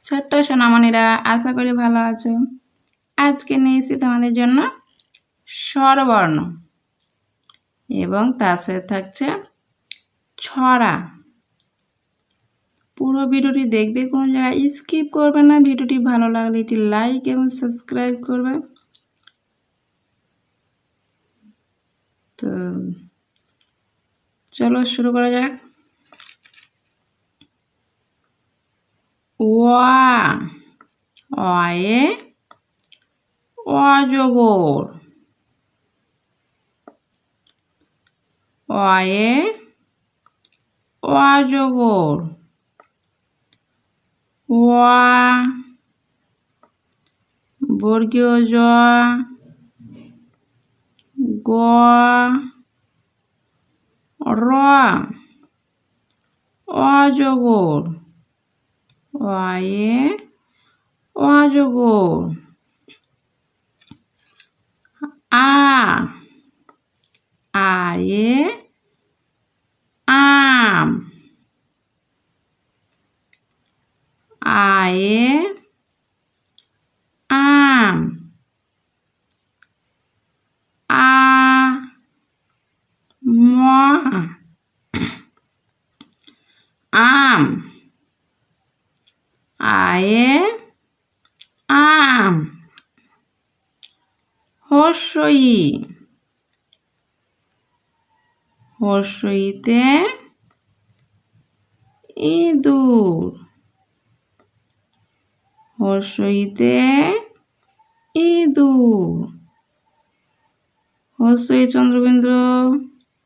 ছোট্ট সোনামণিরা, আশা করি ভালো আছো। আজকে নিয়েছি তোমাদের জন্য স্বরবর্ণ এবং তার সাথে থাকছে ছড়া। পুরো ভিডিওটি দেখবে, কোনো জায়গায় স্কিপ করবে না। ভিডিওটি ভালো লাগলে এটি লাইক এবং সাবস্ক্রাইব করবে। তো চলো শুরু করা যাক। ওয়া, অয়ে অজগর, অয়ে অজগর। ওয়া, বর্গীয় জ, গ, র, অজগর, অয়ে অজগর। আ, আয়ে আম, আয়ে আম। আ, ম, আম, আয়ে আম। হর্ষই, হর্ষইতে ইঁদুর, হর্ষইতে ইঁদুর। হর্ষই চন্দ্রবিন্দু,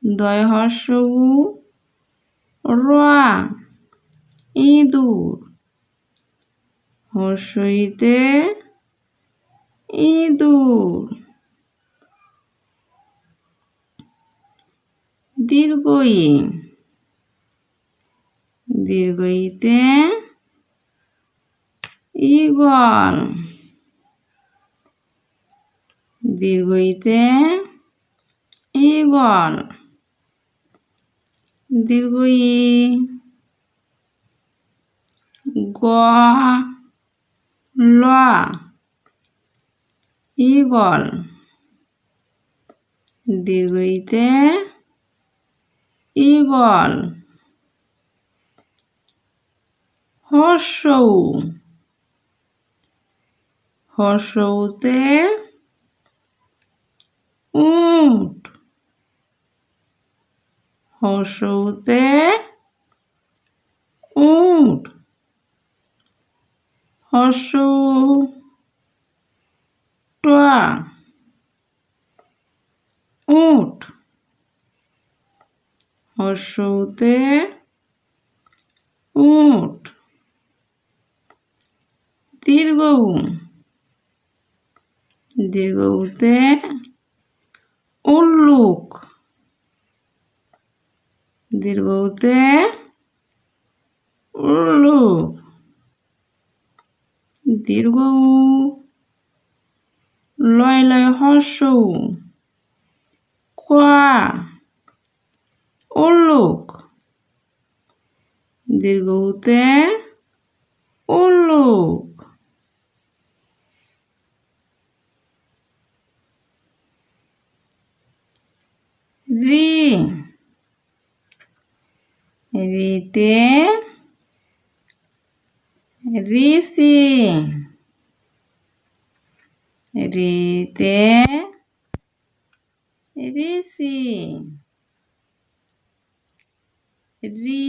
দয় হর্ষ উ, র, ইঁদুর। হর্ষইতে ইঁদুর। দীর্ঘই, দীর্ঘইতে ঈগল, দীর্ঘইতে ঈগল। দীর্ঘই, গ, ল, ঈগল, দীর্ঘইতে ঈগল। হর্ষউ, হর্ষউতে উট, হর্ষউতে উট। হর্ষউ ট, উট, হর্ষউতে উট। দীর্ঘউ, দীর্ঘউতে উল্লুক, দীর্ঘউতে উল্লুক। দীর্ঘউ, লয় লয় হর্ষউ, ক, উল্লুক, দীর্ঘউতে উল্লুক। রি, রিতে ঋষি, রিতে ঋষি। রি,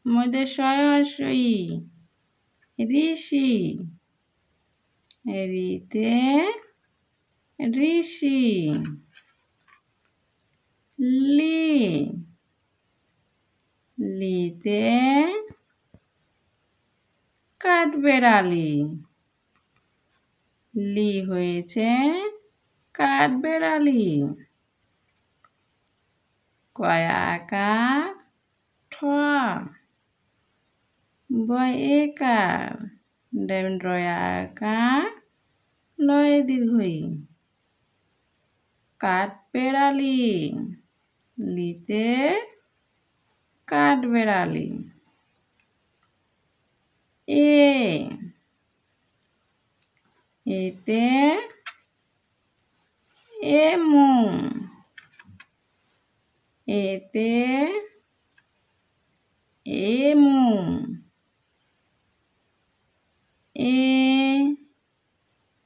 মধ্যে শয় হর্ষই, ঋষি, রিতে ঋষি। লি, লিতে কাঠবেড়ালি, লি হয়েছে কাঠবেড়ালি। কয়াকার ঠ, বয় একার, ডয়কার, লয় দীর্ঘই। কাঠবেড়ালি, লিতে কাঠবেড়ালি। এ, এতে এমু, এতে এমু, এ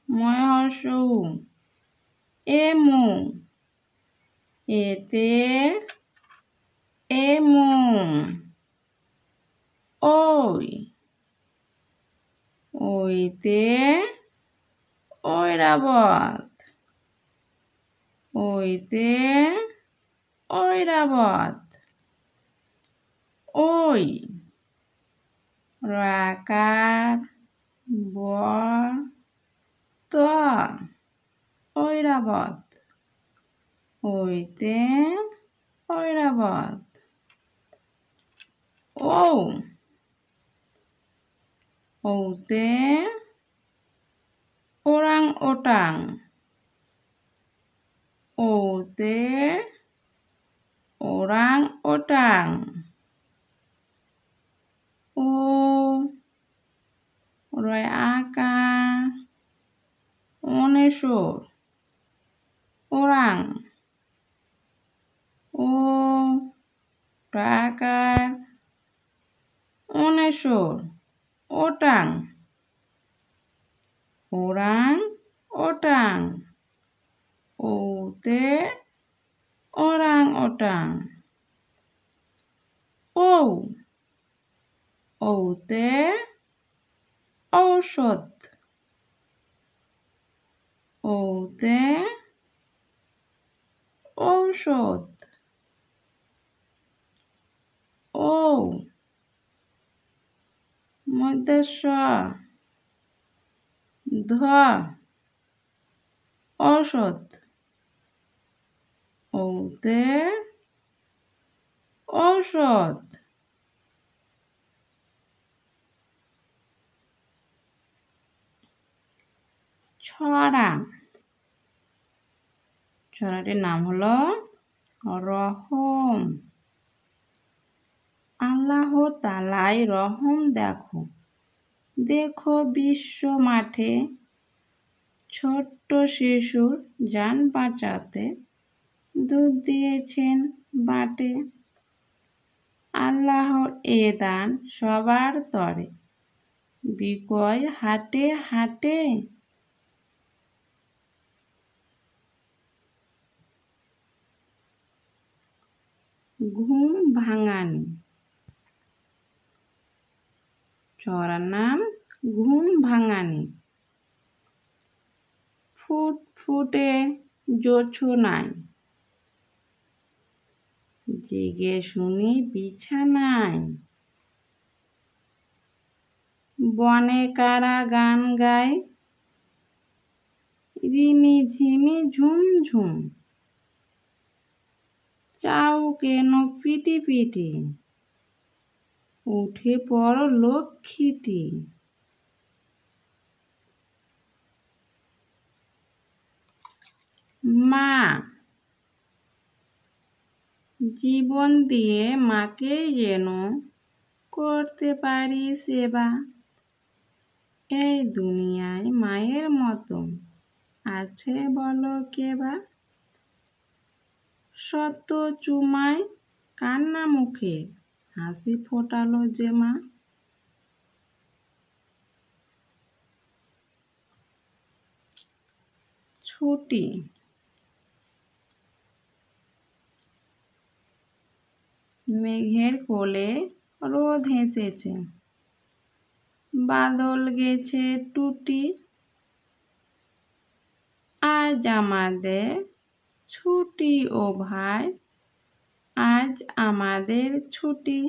ময় হর্ষ উ, এমু, এতে এমু, ওই, ওইতে ঐরাবত, ওইতে ঐরাবত, ওই রাকার ব ত, ঐরাবত, ওইতে ঐরাবত, ও, ওতে ওরাং ওটাং, ওতে ওরাং ওটাং, ও রয় আকা অনেশ্বর, ওরাং, ও টাকার অনেশ্বর, ওটাং, ওরাং ওটাং, ওতে ওরাং ওটাং, ও, ওতে ঔষধ, ওতে ঔষধ, ও মধ্যস্ব ধ ঔষধ, ওতে ঔষধ, ছড়া, ছড়াটির নাম হলো রহম। আল্লাহ তাআলাই রহম দেখো, দেখো বিশ্ব মাঠে, ছোট্ট শিশুর জান বাঁচাতে দুধ দিয়েছেন বাটে। আল্লাহর এ দান সবার তরে, বিকয় হাটে হাটে। ঘুম ভাঙানি, ছড়ার নাম ঘুম ভাঙানি। ফুটফুটে জোছনায়, জেগে শুনি বিছানায়। বনে কারা গান গায়, রিমি ঝিমি ঝুম ঝুম। চাউ কেন পিটি পিটি, উঠে পড় লক্ষ্মীটি। মা, জীবন দিয়ে মাকে যেন করতে পারি সেবা। এই দুনিয়ায় মায়ের মতো আছে বলো কেবা। শত চুমায় কান্না মুখে হাসি ফোটালো যে মা। ছুটি, মেঘের কোলে রোদ হেসেছে, বাদল গেছে টুটি। আজ আমাদের ছুটি ও ভাই, আজ আমাদের ছুটি।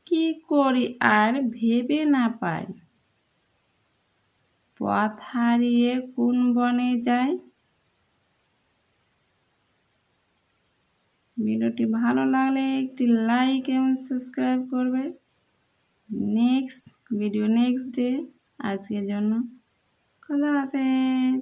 কি করি আর ভেবে না পাই, পথ হারিয়ে কোন বনে যাই। ভিডিওটি ভালো লাগলে একটি লাইক এবং সাবস্ক্রাইব করবে। Next video next day. আজকের জন্য খোদা হাফেজ।